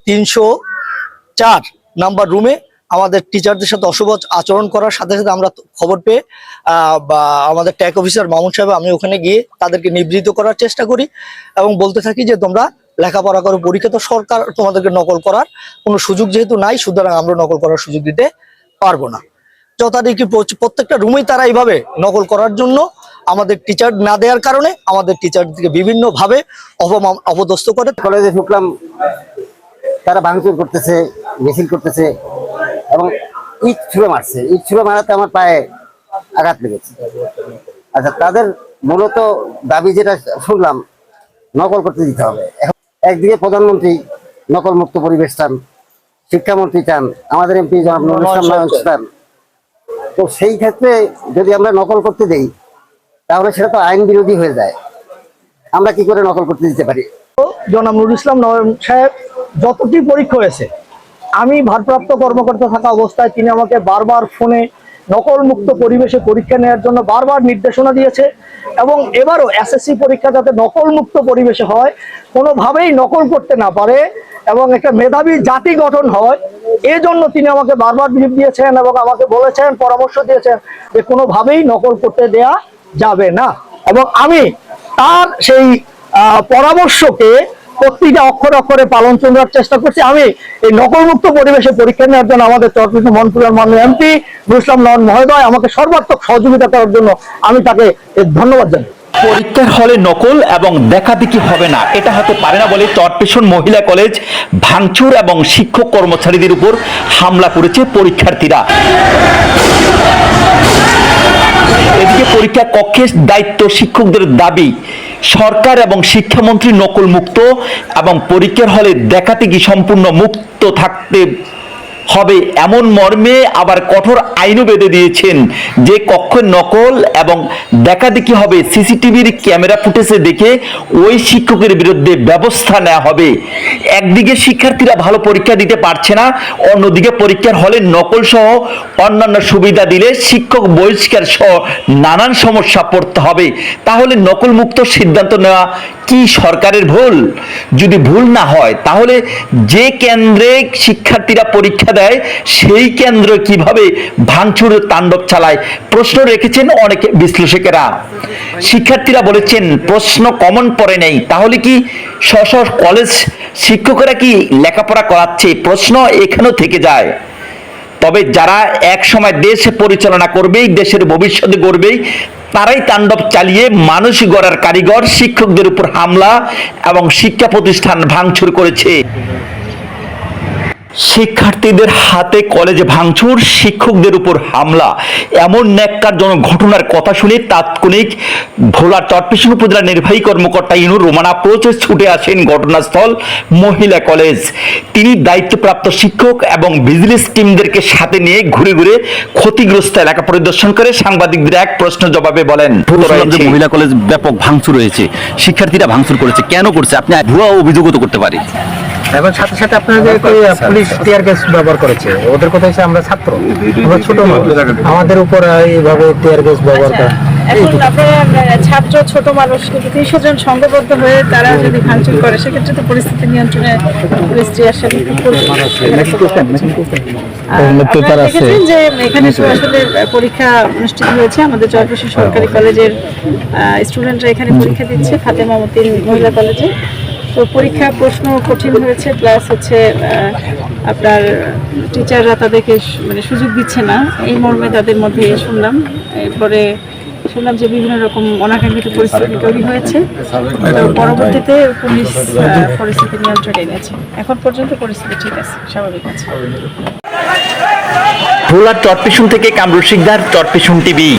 304 number রুমে আমাদের টিচারদের সাথে অশুভ আচরণ করার সাথে সাথে আমরা খবর পেয়ে বা আমাদের ট্যাগ অফিসার মামুন সাহেব আমি ওখানে গিয়ে তাদেরকে নিবৃত্ত করার চেষ্টা করি এবং বলতে থাকি যে তোমরা লেখাপড়া করো, পরীক্ষা তো সরকার তোমাদেরকে নকল করার কোনো সুযোগ যেহেতু নাই, সুতরাং আমরা নকল করার সুযোগ দিতে পারবো না। যথারীতি প্রত্যেকটা রুমেই তারা এইভাবে নকল করার জন্য আমাদের টিচার না দেওয়ার কারণে আমাদের টিচারদেরকে বিভিন্নভাবে অপদস্থ করে। কলেজে ঢুকলাম, তারা ভাঙচুর করতেছে, মিছিল করতেছে এবং ইট ছুঁড়ে মারছে। ইট ছুঁড়ে মারাতে আমার পায়ে আঘাত লেগেছে। আচ্ছা, তাদের মূলত দাবি যেটা শুনলাম, নকল করতে দিতে হবে। একদিকে প্রধানমন্ত্রী নকল মুক্ত পরিবেশ চান, শিক্ষামন্ত্রী চান, আমাদের এমপি জনাব নুরুল ইসলাম নয়ন চান। তো সেই ক্ষেত্রে যদি আমরা নকল করতে দেই তাহলে সেটা তো আইন বিরোধী হয়ে যায়। আমরা কি করে নকল করতে দিতে পারি? জনাব নুরুল ইসলাম নয়ন সাহেব যতটি পরীক্ষা হয়েছে, আমি ভারপ্রাপ্ত কর্মকর্তা থাকা অবস্থায় তিনি আমাকে বারবার ফোনে নকল মুক্ত পরিবেশে পরীক্ষা নেওয়ার জন্য বারবার নির্দেশনা দিয়েছে এবং এবারও এসএসসি পরীক্ষা যাতে নকল মুক্ত পরিবেশে হয়, কোনোভাবেই নকল করতে না পারে এবং একটা মেধাবী জাতি গঠন হয়, এই জন্য তিনি আমাকে বারবার ব্রিফ দিয়েছেন এবং আমাকে বলেছেন, পরামর্শ দিয়েছেন যে কোনোভাবেই নকল করতে দেয়া যাবে না। এবং আমি তার সেই পরামর্শকে প্রতিটা অক্ষরে অক্ষরে পালন করার চেষ্টা করছি। আমি এই নকলমুক্ত পরিবেশে পরীক্ষা নেওয়ার জন্য আমাদের চট্টগ্রাম মনপুরের মাননীয় এমপি নুরুল ইসলাম নয়ন মহোদয় আমাকে সর্বাত্মক সহযোগিতা করার জন্য আমি তাকে ধন্যবাদ জানাই। পরীক্ষার হলে নকল এবং দেখাদেখি হবে না, এটা হতে পারে না বলে চরপেশন মহিলা কলেজ ভাঙচুর এবং শিক্ষক কর্মচারীদের উপর হামলা করেছে পরীক্ষার্থীরা। এদিকে পরীক্ষা কক্ষের দায়িত্ব শিক্ষকদের দাবি সরকার এবং শিক্ষামন্ত্রী নকল মুক্ত এবং পরীক্ষার হলে দেখাদেখি সম্পূর্ণ মুক্ত থাকতে হবে এমন মর্মে আবার কঠোর আইনও বেঁধে দিয়েছেন যে কক্ষের নকল এবং দেখাদেখি হবে সিসিটিভির ক্যামেরা ফুটেজে দেখে ওই শিক্ষকের বিরুদ্ধে ব্যবস্থা নেওয়া হবে। একদিকে শিক্ষার্থীরা ভালো পরীক্ষা দিতে পারছে না, অন্যদিকে পরীক্ষার হলে নকল সহ অন্যান্য সুবিধা দিলে শিক্ষক বহিষ্কার সহ নানান সমস্যা পড়তে হবে। তাহলে নকল মুক্ত সিদ্ধান্ত নেওয়া কি সরকারের ভুল? যদি ভুল না হয় তাহলে যে কেন্দ্রে শিক্ষার্থীরা পরীক্ষা দেয় সেই কেন্দ্র কিভাবে ভাঙচুরের তাণ্ডব চালায় প্রশ্ন রেখেছেন অনেক বিশ্লেষকেরা। শিক্ষার্থীরা বলেছেন প্রশ্ন কমন পড়ে নেই, তাহলে কি স্ব কলেজ শিক্ষকরা কি লেখাপড়া করাচ্ছে? প্রশ্ন এখানেও থেকে যায়। তবে যারা এক সময় দেশ পরিচালনা করবে, দেশের ভবিষ্যতে গড়বে, তারাই তাণ্ডব চালিয়ে মানুষ গড়ার কারিগর শিক্ষকদের উপর হামলা এবং শিক্ষা প্রতিষ্ঠান ভাঙচুর করেছে। শিক্ষার্থীদের হাতে কলেজে ভাঙচুর, শিক্ষকদের উপর হামলা, এমন ন্যাক্কারজনক ঘটনার কথা শুনে তাৎক্ষণিক ভোলার চরপেশন উপজেলা নির্বাহী কর্মকর্তা ইনুর রোমান আপ্রোচে ছুটে আসেন ঘটনাস্থল মহিলা কলেজ। তিনি দায়িত্বপ্রাপ্ত শিক্ষক এবং ভিজিলেন্স টিমদেরকে সাথে নিয়ে ঘুরে ঘুরে ক্ষতিগ্রস্ত এলাকা পরিদর্শন করে সাংবাদিকদের এক প্রশ্ন জবাবে বলেন, মহিলা কলেজ ব্যাপক ভাঙচুর হয়েছে, শিক্ষার্থীরা ভাঙচুর করেছে, কেন করছে? আপনি ভুয়া অভিযোগও তো করতে পারি। এবং সাথে সাথে আপনাদের পুলিশ টিয়ার গ্যাস ব্যবহার করেছে। ওদের কথা হচ্ছে আমরা ছাত্র, আমরা ছোট মানুষ, আমাদের উপর এইভাবে টিয়ার গ্যাস ব্যবহার করা। এখন আপনারা ছাত্র ছোট মানুষ, কিন্তু 300 জন সংঘবদ্ধ হয়ে তারা যদি ভাঙচুর করে সেক্ষেত্রে তো পরিস্থিতি নিয়ন্ত্রণে পুলিশ টিয়ার গ্যাস দেখেছেন যে এখানে তো আসলে পরীক্ষা অনুষ্ঠিত হয়েছে। আমাদের চরপেশন সরকারি কলেজের স্টুডেন্টরা এখানে পরীক্ষা দিচ্ছে ফাতেমা মতিন মহিলা কলেজে। তো পরীক্ষা প্রশ্ন কঠিন হয়েছে, প্লাস হচ্ছে আপনার টিচাররা তাদেরকে মানে সুযোগ দিচ্ছে না, এই মর্মে তাদের মধ্যে শুনলাম। এরপরে শুনলাম যে বিভিন্ন রকম অনাকাঙ্ক্ষিত পরিস্থিতি তৈরি হয়েছে। তো পরবর্তীতে পুলিশ পরিস্থিতি নিয়ন্ত্রণে এনেছে। এখন পর্যন্ত পরিস্থিতি ঠিক আছে, স্বাভাবিক আছে। ভোলার চরপেশন থেকে কামরুল শিকদার, চরপেশন টিভি।